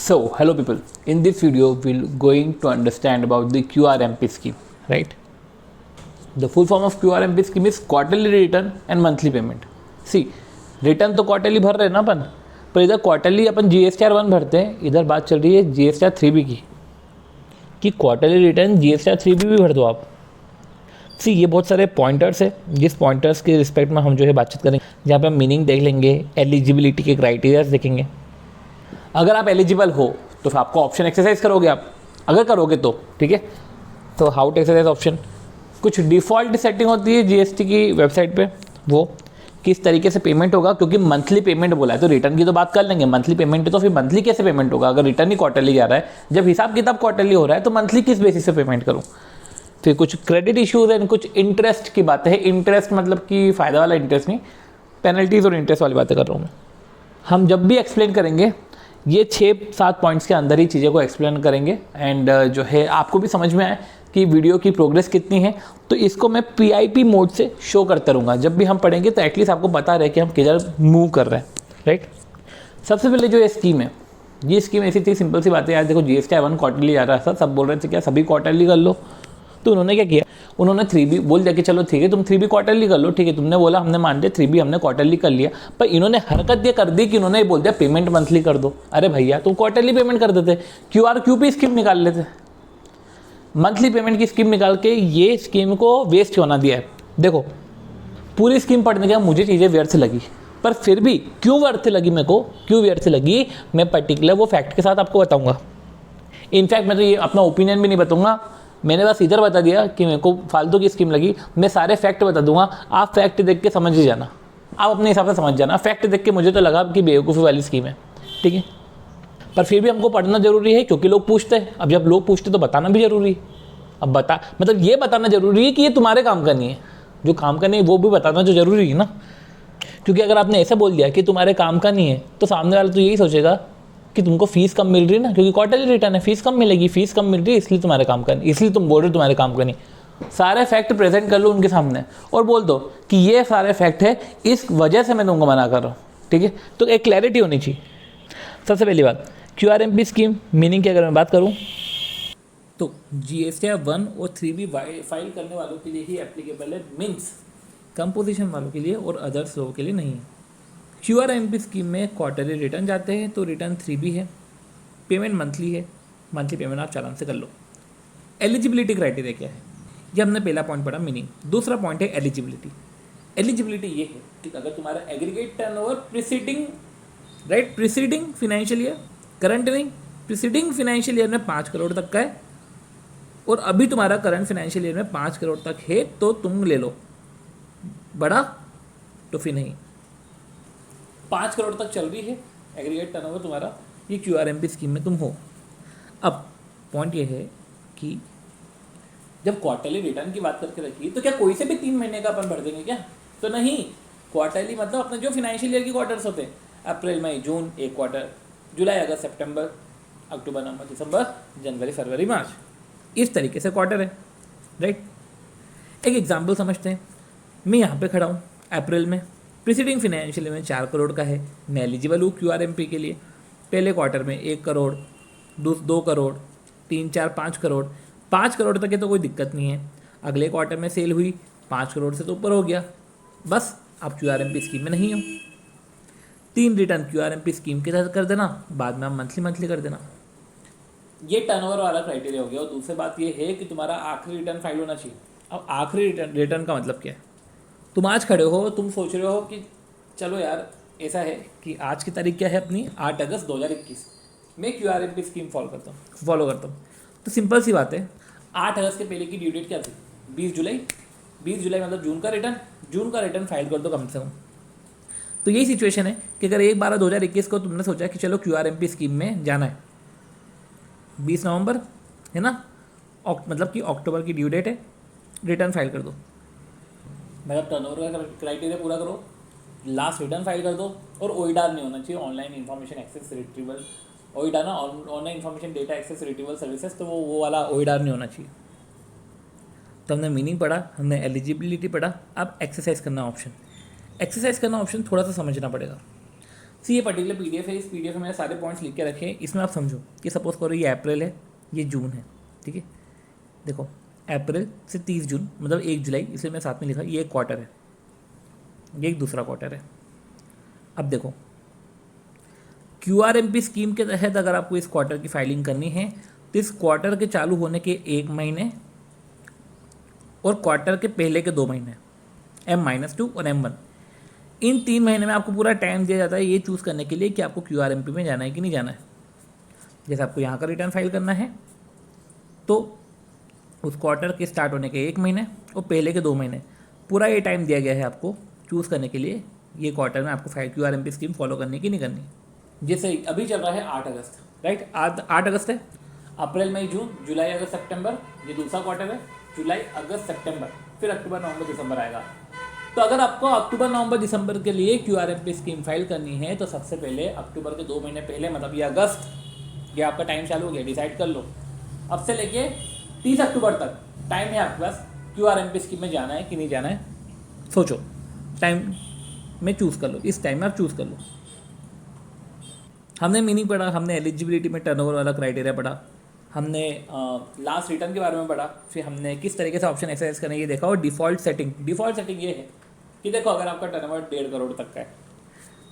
So, hello people. In this video, we're going to understand about the QRMP scheme, right? The full form of QRMP scheme is quarterly return and monthly payment. See, return तो quarterly भर रहे हैं ना अपन, पर इधर quarterly अपन GSTR 1 भरते हैं, इधर बात चल रही है GSTR 3B की कि क्वार्टरली रिटर्न GSTR 3B भी भर दो आप। सी ये बहुत सारे पॉइंटर्स है, जिस पॉइंटर्स के रिस्पेक्ट में हम जो है बातचीत करेंगे, जहाँ पे हम मीनिंग देख लेंगे, एलिजिबिलिटी के क्राइटेरियाज देखेंगे। अगर आप एलिजिबल हो तो फिर आपको ऑप्शन एक्सरसाइज करोगे आप, अगर करोगे तो ठीक है। तो हाउ टू एक्सरसाइज ऑप्शन, कुछ डिफ़ॉल्ट सेटिंग होती है जीएसटी की वेबसाइट पे, वो किस तरीके से पेमेंट होगा, क्योंकि मंथली पेमेंट बोला है तो रिटर्न की तो बात कर लेंगे, मंथली पेमेंट है तो फिर मंथली कैसे पेमेंट होगा, अगर रिटर्न ही क्वार्टरली जा रहा है, जब हिसाब किताब क्वार्टरली हो रहा है तो मंथली किस बेसिस पे पेमेंट करूँ। फिर कुछ क्रेडिट इश्यूज एंड कुछ इंटरेस्ट की बातें हैं। इंटरेस्ट मतलब कि फ़ायदा वाला इंटरेस्ट नहीं, पेनल्टीज़ और इंटरेस्ट वाली बातें कर रहा हूँ मैं। हम जब भी एक्सप्लेन करेंगे ये 6-7 पॉइंट्स के अंदर ही चीज़ें को एक्सप्लेन करेंगे, एंड जो है आपको भी समझ में आए कि वीडियो की प्रोग्रेस कितनी है, तो इसको मैं PIP मोड से शो करता रहूँगा। जब भी हम पढ़ेंगे तो एटलीस्ट आपको पता रहे कि हम किधर मूव कर रहे हैं, राइट। सबसे पहले जो ये स्कीम है, ये स्कीम ऐसी थी, सिंपल सी बात है यार, देखो GSTR 1 क्वार्टरली जा रहा था, सब बोल रहे थे क्या सभी क्वार्टरली कर लो, तो उन्होंने क्या किया, उन्होंने 3B बोल दिया कि चलो ठीक है तुम 3B क्वार्टरली कर लो, ठीक है तुमने बोला हमने मान लिया 3B हमने क्वार्टरली कर लिया, पर इन्होंने हरकत ये कर दी कि इन्होंने बोल दिया पेमेंट मंथली कर दो। अरे भैया तुम क्वार्टरली पेमेंट कर देते, QRQP स्कीम निकाल लेते, मंथली पेमेंट की स्कीम निकाल के ये स्कीम को वेस्ट होना दिया है। देखो पूरी स्कीम पढ़ने के बाद मुझे चीज़ें व्यर्थ लगी, पर फिर भी क्यों व्यर्थ लगी मेरे को, क्यों व्यर्थ लगी, मैं पर्टिकुलर वो फैक्ट के साथ आपको बताऊँगा। इनफैक्ट मैं तो ये अपना ओपिनियन भी नहीं बताऊँगा, मैंने बस इधर बता दिया कि मेरे को फालतू की स्कीम लगी। मैं सारे फैक्ट बता दूंगा, आप फैक्ट देख के समझ ही जाना, आप अपने हिसाब से समझ जाना। फैक्ट देख के मुझे तो लगा कि बेवकूफ़ी वाली स्कीम है, ठीक है, पर फिर भी हमको पढ़ना जरूरी है क्योंकि लोग पूछते हैं। अब जब लोग पूछते तो बताना भी जरूरी है। अब बता मतलब ये बताना जरूरी है कि ये तुम्हारे काम का नहीं है, जो काम का नहीं है वो भी बताना जो जरूरी है ना, क्योंकि अगर आपने ऐसा बोल दिया कि तुम्हारे काम का नहीं है तो सामने वाला तो यही सोचेगा कि तुमको फीस कम मिल रही है ना, क्योंकि क्वार्टरली रिटर्न है, फीस कम मिलेगी, फीस कम मिल रही है इसलिए तुम्हारे काम का नहीं, इसलिए तुम बोल रहे हो तुम्हारे काम का नहीं। सारे फैक्ट प्रेजेंट कर लो उनके सामने और बोल दो कि ये सारे फैक्ट है, इस वजह से मैं तुमको मना कर रहा हूँ, ठीक है। तो एक क्लैरिटी होनी चाहिए। सबसे पहली बात, QRMP स्कीम मीनिंग की अगर मैं बात करूँ तो GSTR 1 और 3B फाइल करने वालों के लिए ही एप्लीकेबल है, मीन्स कंपोजिशन वालों के लिए और अदर्स लोगों के लिए नहीं है। QRMP स्कीम में क्वार्टरली रिटर्न जाते हैं तो रिटर्न 3B है, पेमेंट मंथली है, मंथली पेमेंट आप चालान से कर लो। एलिजिबिलिटी क्राइटेरिया क्या है, ये हमने पहला पॉइंट पढ़ा मीनिंग। दूसरा पॉइंट है एलिजिबिलिटी। एलिजिबिलिटी ये है कि अगर तुम्हारा aggregate turnover preceding, right, preceding financial year, current नहीं, प्रीसीडिंग फिनेंशियल ईयर में 5 करोड़ तक का है और अभी तुम्हारा करंट फाइनेंशियल ईयर में 5 करोड़ तक है तो तुम ले लो, बड़ा तो फिर नहीं। 5 करोड़ तक चल रही है एग्रीगेट टर्नओवर तुम्हारा, ये QRMP स्कीम में तुम हो। अब पॉइंट ये है कि जब क्वार्टरली रिटर्न की बात करके रखी तो क्या कोई से भी 3 महीने का अपन भर देंगे क्या, तो नहीं। क्वार्टरली मतलब अपने जो फाइनेंशियल ईयर के क्वार्टर्स होते हैं, अप्रैल मई जून एक क्वार्टर, जुलाई अगस्त सितंबर अक्टूबर नवंबर दिसंबर जनवरी फरवरी मार्च, इस तरीके से क्वार्टर है, राइट। एक एग्जाम्पल समझते हैं। मैं यहाँ पे खड़ा हूँ अप्रैल में, प्रीसीडिंग फिनेंशियल में 4 करोड़ का है, मैं एलिजिबल हूँ QRMP के लिए। पहले क्वार्टर में 1 करोड़, 2 करोड़, 3, 4, 5 करोड़, 5 करोड़ तक है तो कोई दिक्कत नहीं है। अगले क्वार्टर में सेल हुई 5 करोड़ से तो ऊपर हो गया, बस आप QRMP स्कीम में नहीं हो। 3 रिटर्न QRMP स्कीम के तहत कर देना, बाद में आप मंथली कर देना। ये टर्नओवर वाला क्राइटेरिया हो गया। और दूसरी बात ये है कि तुम्हारा आखिरी रिटर्न फाइल होना चाहिए। अब आखिरी रिटर्न का मतलब क्या है, तुम आज खड़े हो, तुम सोच रहे हो कि चलो यार ऐसा है कि आज की तारीख क्या है अपनी 8 अगस्त 2021, मैं QRMP स्कीम फॉलो करता हूँ। तो सिंपल सी बात है, 8 अगस्त के पहले की ड्यू डेट क्या थी, 20 जुलाई। 20 जुलाई मतलब जून का रिटर्न फाइल कर दो कम से कम। तो यही सिचुएशन है कि अगर 1/12/2021 को तुमने सोचा कि चलो QRMP स्कीम में जाना है, 20 नवंबर है ना, मतलब कि अक्टूबर की ड्यू डेट है, रिटर्न फाइल कर दो। मतलब टर्नओवर का क्राइटेरिया पूरा करो, लास्ट रिटर्न फाइल कर दो, और OIDAR नहीं होना चाहिए, online information access retrieval, OIDAR ना, online information data access retrieval services, तो वो वाला OIDAR नहीं होना चाहिए। तो हमने मीनिंग पढ़ा, हमने एलिजिबिलिटी पढ़ा, अब एक्सरसाइज करना ऑप्शन थोड़ा सा समझना पड़ेगा। सी ये पर्टिकुलर पीडीएफ है, इस पीडीएफ में मैंने सारे पॉइंट्स लिख के रखे हैं। इसमें आप समझो कि सपोज करो ये अप्रैल है, ये जून है, ठीक है। देखो अप्रैल से 30 जून मतलब 1 जुलाई, इसलिए मैं साथ में लिखा ये एक क्वार्टर है, ये एक दूसरा क्वार्टर है। अब देखो क्यूआरएमपी स्कीम के तहत अगर आपको इस क्वार्टर की फाइलिंग करनी है तो इस क्वार्टर के चालू होने के 1 महीने और क्वार्टर के पहले के 2 महीने M-2 और M1, इन 3 महीने में आपको पूरा टाइम दिया जाता है ये चूज़ करने के लिए कि आपको क्यूआरएमपी में जाना है कि नहीं जाना है। जैसे आपको यहाँ का रिटर्न फाइल करना है तो उस क्वार्टर के स्टार्ट होने के 1 महीने और पहले के 2 महीने पूरा ये टाइम दिया गया है आपको चूज़ करने के लिए ये क्वार्टर में आपको क्यूआरएमपी स्कीम फॉलो करनी कि नहीं करनी। जैसे अभी चल रहा है 8 अगस्त, राइट, 8 अगस्त है, अप्रैल मई जून जुलाई अगस्त सितंबर, ये दूसरा क्वार्टर है, जुलाई अगस्त सितंबर, फिर अक्टूबर नवंबर दिसंबर आएगा। तो अगर आपको अक्टूबर नवंबर दिसंबर के लिए क्यूआरएमपी स्कीम फाइल करनी है तो सबसे पहले अक्टूबर के 2 महीने पहले मतलब ये अगस्त, ये आपका टाइम चालू हो गया, डिसाइड कर लो अब से लेके 30 अक्टूबर तक टाइम है आपके पास क्यूआरएमपी स्कीम में जाना है कि नहीं जाना है। सोचो, टाइम में चूज़ कर लो, इस टाइम में आप चूज़ कर लो। हमने मीनिंग पढ़ा, हमने एलिजिबिलिटी में टर्नओवर वाला क्राइटेरिया पढ़ा, हमने लास्ट रिटर्न के बारे में पढ़ा, फिर हमने किस तरीके से ऑप्शन एक्सरसाइज करना ये देखा। और डिफ़ॉल्ट सेटिंग ये है कि देखो अगर आपका टर्नओवर 1.5 करोड़ तक का है,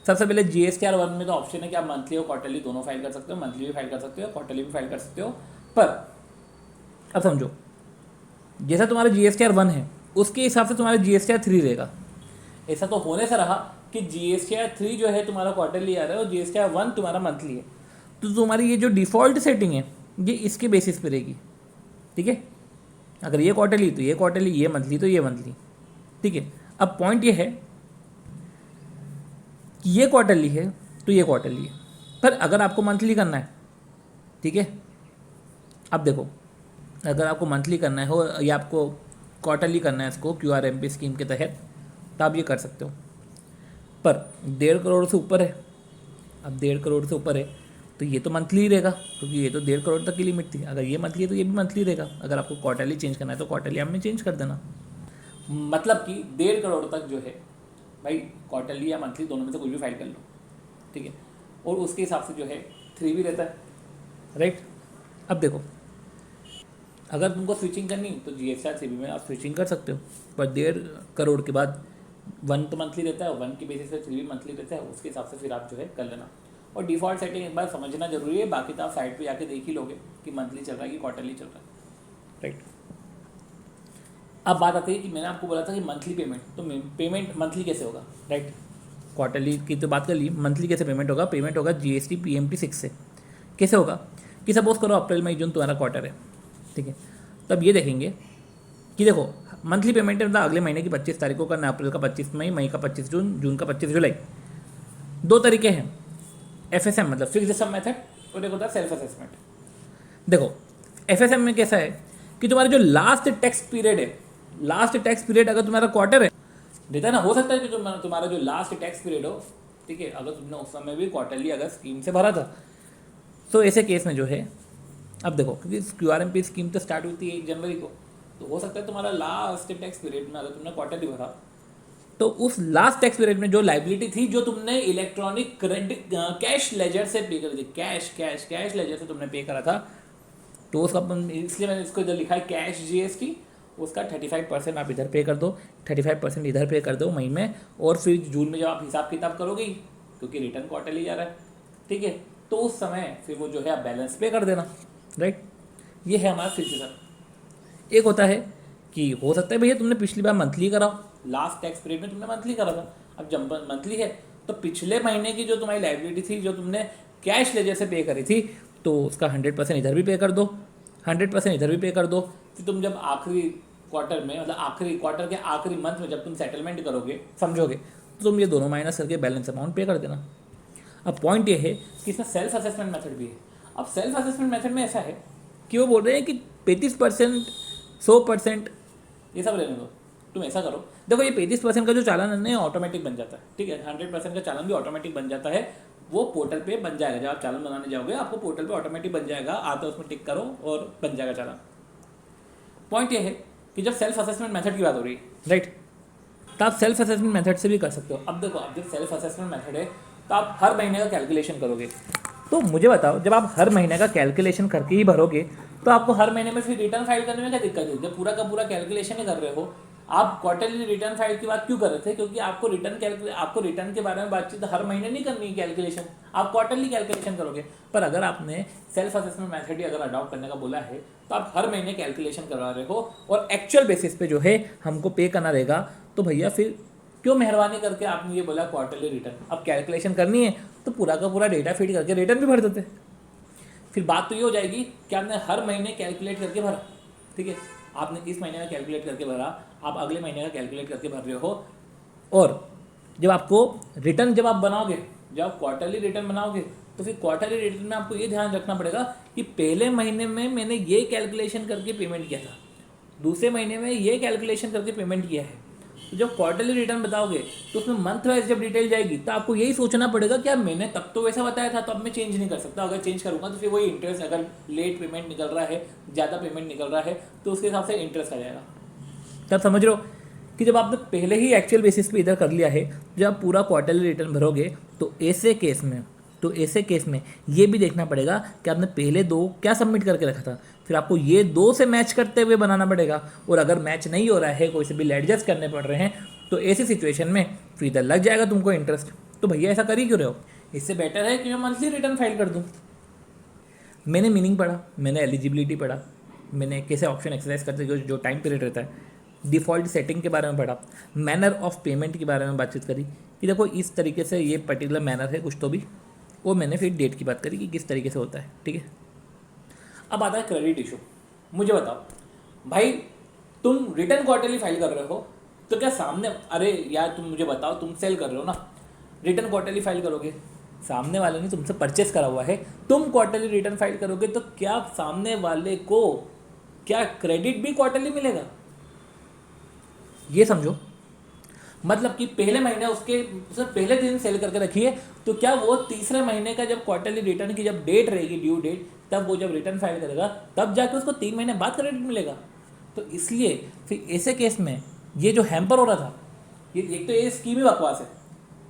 सबसे पहले GSTR 1 में तो ऑप्शन है कि आप मंथली और क्वार्टरली दोनों फाइल कर सकते हो, मंथली भी फाइल कर सकते हो, क्वार्टरली भी फाइल कर सकते हो। पर अब समझो, जैसा तुम्हारा GSTR 1 है उसके हिसाब से तुम्हारा GSTR 3 रहेगा। ऐसा तो होने से रहा कि GSTR 3 जो है तुम्हारा क्वार्टरली आ रहा है और GSTR 1 तुम्हारा मंथली है, तो तुम्हारी ये जो डिफ़ॉल्ट सेटिंग है ये इसके बेसिस पे रहेगी, ठीक है। अगर ये क्वार्टरली तो ये क्वार्टरली, ये मंथली तो ये मंथली, ठीक है। अब पॉइंट ये है कि ये क्वार्टरली है तो ये क्वार्टरली है, पर अगर आपको मंथली करना है, ठीक है, अब देखो अगर आपको मंथली करना है हो या आपको क्वार्टरली करना है इसको क्यूआरएमपी स्कीम के तहत तो आप ये कर सकते हो। पर 1.5 करोड़ से ऊपर है, अब 1.5 करोड़ से ऊपर है तो ये तो मंथली ही रहेगा, क्योंकि ये तो 1.5 करोड़ तक की लिमिट थी। अगर ये मंथली है तो ये भी मंथली रहेगा। अगर आपको क्वार्टरली चेंज करना है तो क्वार्टरली आप में चेंज कर देना। मतलब कि 1.5 करोड़ तक जो है भाई क्वार्टरली या मंथली दोनों में से कुछ भी फाइल कर लो, ठीक है। और उसके हिसाब से जो है 3 भी रहता है, राइट। अब देखो अगर तुमको स्विचिंग करनी तो GSTR 3 में आप स्विचिंग कर सकते हो, पर 1.5 करोड़ के बाद 1 तो मंथली रहता है, 1 के बेसिस पे 3 भी मंथली रहता है, उसके हिसाब से फिर आप जो है कर लेना। और डिफ़ॉल्ट सेटिंग एक बार समझना जरूरी है, बाकी तो आप साइट पे जाके देख ही लोगे कि मंथली चल रहा है कि क्वार्टरली चल रहा है, राइट। अब बात आती है कि मैंने आपको बोला था कि मंथली पेमेंट, तो पेमेंट मंथली कैसे होगा, राइट। क्वार्टरली की तो बात कर ली, मंथली कैसे पेमेंट होगा। पेमेंट होगा GST PMT 6 से। कैसे होगा कि सपोज करो अप्रैल मई जून तुम्हारा क्वार्टर है, ठीक है। तब ये देखेंगे कि देखो मंथली पेमेंट है, मतलब अगले महीने की 25 तारीख को करना, अप्रैल का 25 मई, मई का 25 जून, जून का 25 जुलाई। 2 तरीके हैं, FSM मतलब फिक्स्ड सम मेथड, और एक होता है सेल्फ असेसमेंट। देखो FSM में कैसा है कि तुम्हारा जो लास्ट टैक्स पीरियड है, लास्ट टैक्स पीरियड अगर तुम्हारा क्वार्टर है देता है ना, हो सकता है कि तुम्हारा जो लास्ट टैक्स पीरियड हो, ठीक है, अगर तुमने उस समय भी क्वार्टरली अगर स्कीम से भरा था, तो ऐसे केस में जो है अब देखो क्योंकि क्यूआरएमपी स्कीम तो स्टार्ट हुई थी 1 जनवरी को, तो हो सकता है तुम्हारा लास्ट टैक्स पीरियड में अगर तुमने क्वार्टरली भरा तो उस लास्ट टैक्स पीरियड में जो लाइबिलिटी थी जो तुमने इलेक्ट्रॉनिक क्रेडिट कैश लेजर से पे करी थी, कैश लेजर से तुमने पे करा था, तो उसका इसलिए मैंने इसको इधर लिखा है कैश GST, उसका 35% आप इधर पे कर दो, 35% इधर पे कर दो मई में, और फिर जून में जब आप हिसाब किताब करोगे क्योंकि रिटर्न क्वार्टरली जा रहा है, ठीक है, तो उस समय फिर वो जो है आप बैलेंस पे कर देना, राइट। ये है हमारा फिक्सेशन। एक होता है कि हो सकता है भैया तुमने पिछली बार मंथली करा, लास्ट टैक्स पीरियड में तुमने मंथली करा था, अब जब मंथली है तो पिछले महीने की जो तुम्हारी लाइबिलिटी थी जो तुमने कैश लेजर से पे करी थी, तो उसका 100% इधर भी पे कर दो, 100% इधर भी पे कर दो। फिर तुम जब आखिरी क्वार्टर में मतलब आखिरी क्वार्टर के आखिरी मंथ में जब तुम सेटलमेंट करोगे समझोगे तो तुम ये दोनों माइनस करके बैलेंस अमाउंट पे कर देना। अब पॉइंट ये है कि इसमें सेल्फ असेसमेंट मेथड भी है। अब सेल्फ असेसमेंट मेथड में ऐसा है कि वो बोल रहे हैं कि 35%, 100% ये सब रहने दो, तुम ऐसा करो, देखो ये 35% का जो चालान है ऑटोमेटिक बन जाता है, ठीक है, 100% का चालान भी ऑटोमेटिक बन जाता है, वो पोर्टल पे बन जाएगा। जब आप चालान बनाने जाओगे आपको पोर्टल पे ऑटोमेटिक बन जाएगा, आता है उसमें टिक करो और बन जाएगा चालान। पॉइंट ये है कि जब सेल्फ असेसमेंट मेथड की बात हो रही है, राइट, तो आप सेल्फ असेसमेंट मेथड से भी कर सकते हो। अब देखो अब जब सेल्फ असेसमेंट मेथड है तो आप हर महीने का कैलकुलेशन करोगे। तो मुझे बताओ, जब आप हर महीने का कैलकुलेशन करके ही भरोगे तो आपको हर महीने में फिर रिटर्न फाइल करने में क्या दिक्कत है? जब पूरा का पूरा कैलकुलेशन ही कर रहे हो, आप क्वार्टरली रिटर्न फाइल की बात क्यों कर रहे थे? क्योंकि आपको रिटर्न के बारे में बातचीत हर महीने नहीं करनी है कैलकुलेशन, आप क्वार्टरली कैलकुलेशन करोगे। पर अगर आपने सेल्फ असेसमेंट मेथड ही अगर अडॉप्ट करने का बोला है तो आप हर महीने कैलकुलेशन करवा रहे हो और एक्चुअल बेसिस पे जो है हमको पे करना रहेगा, तो भैया फिर क्यों मेहरबानी करके आपने ये बोला क्वार्टरली रिटर्न? अब कैलकुलेशन करनी है तो पूरा का पूरा डेटा फीड करके रिटर्न भी भर देते। फिर बात तो ये हो जाएगी कि आपने हर महीने कैलकुलेट करके भरा, ठीक है, आपने इस महीने का कैलकुलेट करके भरा, आप अगले महीने का कैलकुलेट करके भर रहे हो। और जब आपको रिटर्न जब आप बनाओगे, जब आप क्वार्टरली रिटर्न बनाओगे, तो फिर क्वार्टरली रिटर्न में आपको ये ध्यान रखना पड़ेगा कि पहले महीने में मैंने ये कैलकुलेशन करके पेमेंट किया था, दूसरे महीने में ये कैलकुलेशन करके पेमेंट किया है। तो जब क्वार्टरली रिटर्न बताओगे तो उसमें मंथ वाइज जब डिटेल जाएगी तो आपको यही सोचना पड़ेगा कि यार मैंने तब तो वैसा बताया था, तो अब मैं चेंज नहीं कर सकता। अगर चेंज करूंगा तो फिर वही इंटरेस्ट, अगर लेट पेमेंट निकल रहा है, ज़्यादा पेमेंट निकल रहा है, तो उसके हिसाब से इंटरेस्ट आ जाएगा। तब समझ रहे हो कि जब आपने पहले ही एक्चुअल बेसिस पे इधर कर लिया है, जब आप पूरा क्वार्टरली रिटर्न भरोगे तो ऐसे केस में ये भी देखना पड़ेगा कि आपने पहले 2 क्या सबमिट करके रखा था, फिर आपको ये 2 से मैच करते हुए बनाना पड़ेगा। और अगर मैच नहीं हो रहा है, कोई से बिल एडजस्ट करने पड़ रहे हैं, तो ऐसी सिचुएशन में फिर इधर लग जाएगा तुमको इंटरेस्ट। तो भैया ऐसा कर ही क्यों रहे हो? इससे बेटर है कि मैं मंथली रिटर्न फाइल कर दूँ। मैंने मीनिंग पढ़ा, मैंने एलिजिबिलिटी पढ़ा, मैंने कैसे ऑप्शन एक्सरसाइज करते जो टाइम पीरियड रहता है, डिफ़ॉल्ट सेटिंग के बारे में पढ़ा, मैनर ऑफ पेमेंट के बारे में बातचीत करी कि देखो इस तरीके से ये पर्टिकुलर मैनर है कुछ तो भी, वो मैंने फिर डेट की बात करी कि किस तरीके से होता है, ठीक है। अब आता है क्रेडिट इशू। मुझे बताओ भाई, तुम रिटर्न क्वार्टरली फाइल कर रहे हो तो क्या सामने, अरे यार तुम मुझे बताओ, तुम सेल कर रहे हो ना, रिटर्न क्वार्टरली फाइल करोगे, सामने वाले ने तुमसे परचेस करा हुआ है, तुम क्वार्टरली रिटर्न फाइल करोगे, तो क्या सामने वाले को क्या क्रेडिट भी क्वार्टरली मिलेगा? ये समझो, मतलब कि पहले महीने उसके पहले दिन सेल करके रखिए, तो क्या वो तीसरे महीने का जब क्वार्टरली रिटर्न की जब डेट रहेगी, ड्यू डेट, तब वो जब रिटर्न फाइल करेगा तब जाके उसको 3 महीने बाद क्रेडिट मिलेगा। तो इसलिए फिर ऐसे केस में ये जो हैम्पर हो रहा था, ये एक तो ये स्कीम ही बकवास है।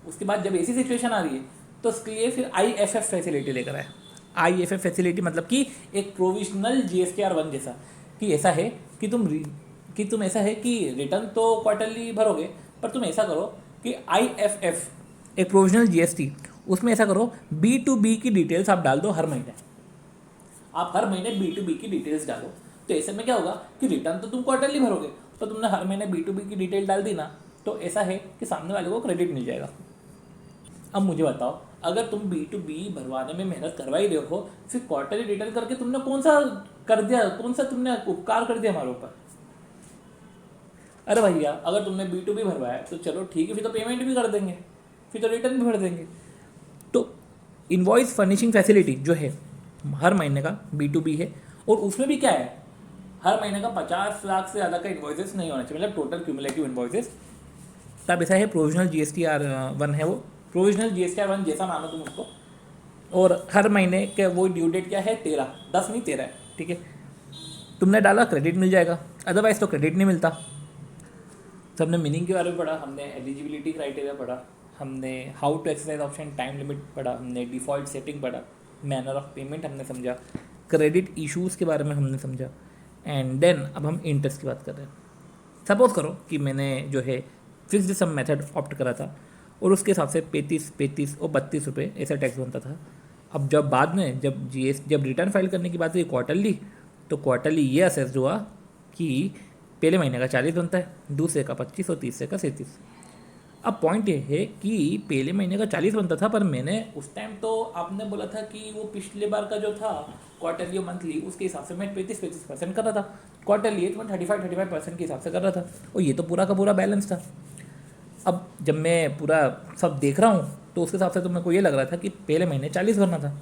उसके बाद जब ऐसी सिचुएशन आ रही है तो उसके लिए फिर IFF फैसिलिटी लेकर आए। IFF फैसिलिटी मतलब कि एक प्रोविजनल GSTR 1 जैसा, कि ऐसा है कि तुम ऐसा है कि रिटर्न तो क्वार्टरली भरोगे, पर तुम ऐसा करो कि IFF एक प्रोविजनल GST, उसमें ऐसा करो B2B की डिटेल्स आप डाल दो हर महीने, आप हर महीने B2B की डिटेल्स डालो। तो ऐसे में क्या होगा कि रिटर्न तो तुम क्वार्टरली भरोगे, तो तुमने हर महीने B2B की डिटेल डाल दी ना, तो ऐसा है कि सामने वाले को क्रेडिट मिल जाएगा। अब मुझे बताओ, अगर तुम B2B भरवाने में मेहनत करवा ही रहे हो, फिर क्वार्टरली रिटर्न करके तुमने कौन सा कर दिया, कौन सा तुमने उपकार कर दिया हमारे ऊपर? अरे भैया अगर तुमने B2B भरवाया तो चलो ठीक है, फिर तो पेमेंट भी कर देंगे, फिर तो रिटर्न भी भर देंगे। तो इनवॉइस फर्निशिंग फैसिलिटी जो है हर महीने का B2B है, और उसमें भी क्या है, हर महीने का 50 लाख से ज़्यादा का इन्वॉइसेस नहीं होना चाहिए, मतलब टोटल क्यूमुलेटिव इन्वॉइसेस। तब ऐसा है प्रोविजनल GSTR 1 है, वो प्रोविजनल GSTR 1 जैसा मानो तुम उसको, और हर महीने के वो ड्यू डेट क्या है, 13, 10 नहीं 13 है, ठीक है। तुमने डाला क्रेडिट मिल जाएगा, अदरवाइज तो क्रेडिट नहीं मिलता। सबने मीनिंग के बारे में पढ़ा, हमने एलिजिबिलिटी क्राइटेरिया पढ़ा, हमने how to exercise option time limit पढ़ा, हमने डिफ़ॉल्ट सेटिंग पढ़ा, मैनर ऑफ पेमेंट हमने समझा, क्रेडिट इश्यूज़ के बारे में हमने समझा, एंड देन अब हम इंटरेस्ट की बात कर रहे हैं। सपोज करो कि मैंने जो है फिक्स्ड सम मेथड ऑप्ट करा था और उसके हिसाब से 35 और 32 रुपये ऐसा टैक्स बनता था। अब जब बाद में जब रिटर्न फाइल करने की बात हुई क्वार्टरली, तो क्वार्टरली ये असेस हुआ कि पहले महीने का 40 बनता है, दूसरे का 25 और तीसरे का 37। अब पॉइंट ये है कि पहले महीने का 40 बनता था, पर मैंने उस टाइम तो आपने बोला था कि वो पिछले बार का जो था क्वार्टरली और मंथली, उसके हिसाब से मैं 35% कर रहा था, क्वार्टरली तो मैं 35% के हिसाब से कर रहा था, और ये तो पूरा का पूरा बैलेंस था। अब जब मैं पूरा सब देख रहा हूँ तो उसके हिसाब से तो मेरे को ये लग रहा था कि पहले महीने 40 भरना था,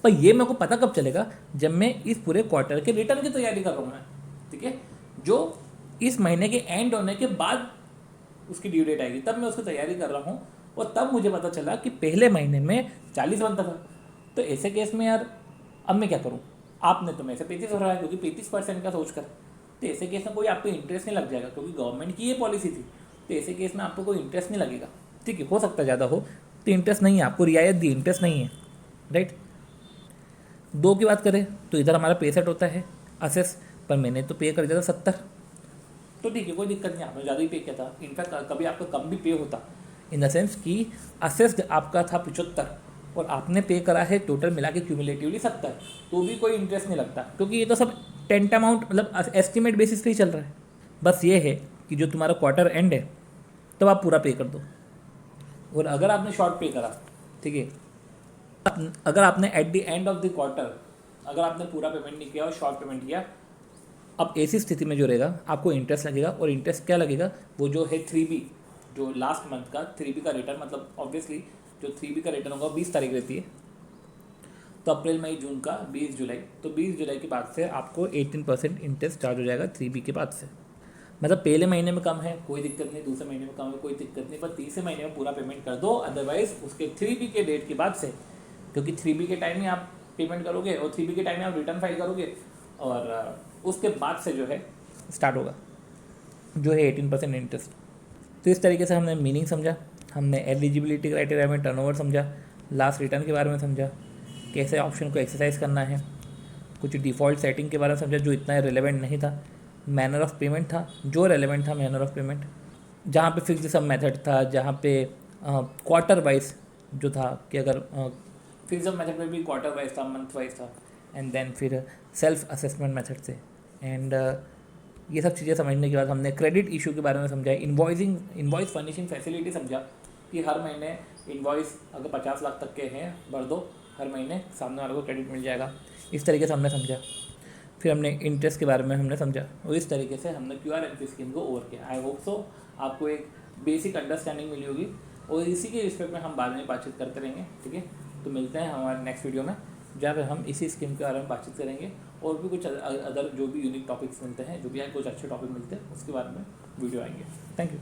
पर ये मेरे को पता कब चलेगा, जब मैं इस पूरे क्वार्टर के रिटर्न की तैयारी कर रहा हूँ मैं, ठीक है, जो इस महीने के एंड होने के बाद उसकी ड्यू डेट आएगी, तब मैं उसकी तैयारी कर रहा हूँ, और तब मुझे पता चला कि पहले महीने में 40 बनता था। तो ऐसे केस में यार अब मैं क्या करूँ? आपने तो मेरे से 35 हो रहा है, क्योंकि 35% का सोच कर, तो ऐसे केस में कोई आपको इंटरेस्ट नहीं लग जाएगा, क्योंकि गवर्नमेंट की ये पॉलिसी थी। तो ऐसे केस में आपको कोई इंटरेस्ट नहीं लगेगा, ठीक है, हो सकता है ज़्यादा हो, तो इंटरेस्ट नहीं है, आपको रियायत दी, इंटरेस्ट नहीं है, राइट। 2 की बात करें तो इधर हमारा 65 होता है असेस, पर मैंने तो पे कर दिया था 70, तो ठीक है, कोई दिक्कत नहीं, आपने ज़्यादा ही पे किया था। इनफैक्ट कभी आपका कम भी पे होता, इन द सेंस कि असेस्ड आपका था 75 और आपने पे करा है टोटल मिला के क्यूमुलेटिवली 70, तो भी कोई इंटरेस्ट नहीं लगता, क्योंकि ये तो सब टेंट अमाउंट मतलब एस्टिमेट बेसिस पे ही चल रहा है। बस ये है कि जो तुम्हारा क्वार्टर एंड है तब आप पूरा पे कर दो, और अगर आपने शॉर्ट पे करा, ठीक है, अगर आपने at the end of the quarter अगर आपने पूरा पेमेंट नहीं किया और शॉर्ट पेमेंट किया, अब ऐसी स्थिति में जो रहेगा आपको इंटरेस्ट लगेगा, और इंटरेस्ट क्या लगेगा, वो जो है 3B, जो लास्ट मंथ का 3B का रिटर्न, मतलब ऑब्वियसली जो 3B का रिटर्न होगा 20 तारीख रहती है, तो अप्रैल मई जून का 20 जुलाई, तो 20 जुलाई के बाद से आपको 18% इंटरेस्ट चार्ज हो जाएगा 3B के बाद से। मतलब पहले महीने में कम है कोई दिक्कत नहीं, दूसरे महीने में कम है कोई दिक्कत नहीं, पर तीसरे महीने में पूरा पेमेंट कर दो, अदरवाइज उसके 3B के डेट के बाद से, क्योंकि 3B के टाइम में आप पेमेंट करोगे और 3B के टाइम में आप रिटर्न फाइल करोगे, और उसके बाद से जो है स्टार्ट होगा जो है 18% इंटरेस्ट। तो इस तरीके से हमने मीनिंग समझा, हमने एलिजिबिलिटी क्राइटेरिया में टर्नओवर समझा, लास्ट रिटर्न के बारे में समझा, कैसे ऑप्शन को एक्सरसाइज करना है, कुछ डिफ़ॉल्ट सेटिंग के बारे में समझा जो इतना रिलेवेंट नहीं था, मैनर ऑफ पेमेंट था जो रेलेवेंट था, मैनर ऑफ पेमेंट जहाँ पे फिक्स्ड सम मेथड था, जहाँ पे क्वार्टर वाइज जो था कि अगर फिक्स्ड सम मेथड में भी क्वार्टर वाइज था, मंथ वाइज था, एंड देन फिर सेल्फ असेसमेंट मेथड से, एंड ये सब चीज़ें समझने के बाद हमने क्रेडिट इशू के बारे में समझा, इन्वॉइस फर्निशिंग फैसिलिटी समझा कि हर महीने इन्वॉइस अगर 50 लाख तक के हैं भर दो, हर महीने सामने वाले को क्रेडिट मिल जाएगा, इस तरीके से हमने समझा। फिर हमने इंटरेस्ट के बारे में हमने समझा, और इस तरीके से हमने QRMP स्कीम को ओवर किया। आई होप सो आपको एक बेसिक अंडरस्टैंडिंग मिली होगी, और इसी के रिस्पेक्ट में हम बाद में बातचीत करते रहेंगे, ठीक है। तो मिलते हैं हमारे नेक्स्ट वीडियो में, जहाँ पर हम इसी स्कीम के बारे में बातचीत करेंगे, और भी कुछ अदर जो भी यूनिक टॉपिक्स मिलते हैं, जो भी कुछ अच्छे टॉपिक मिलते हैं उसके बारे में वीडियो आएंगे। Thank you.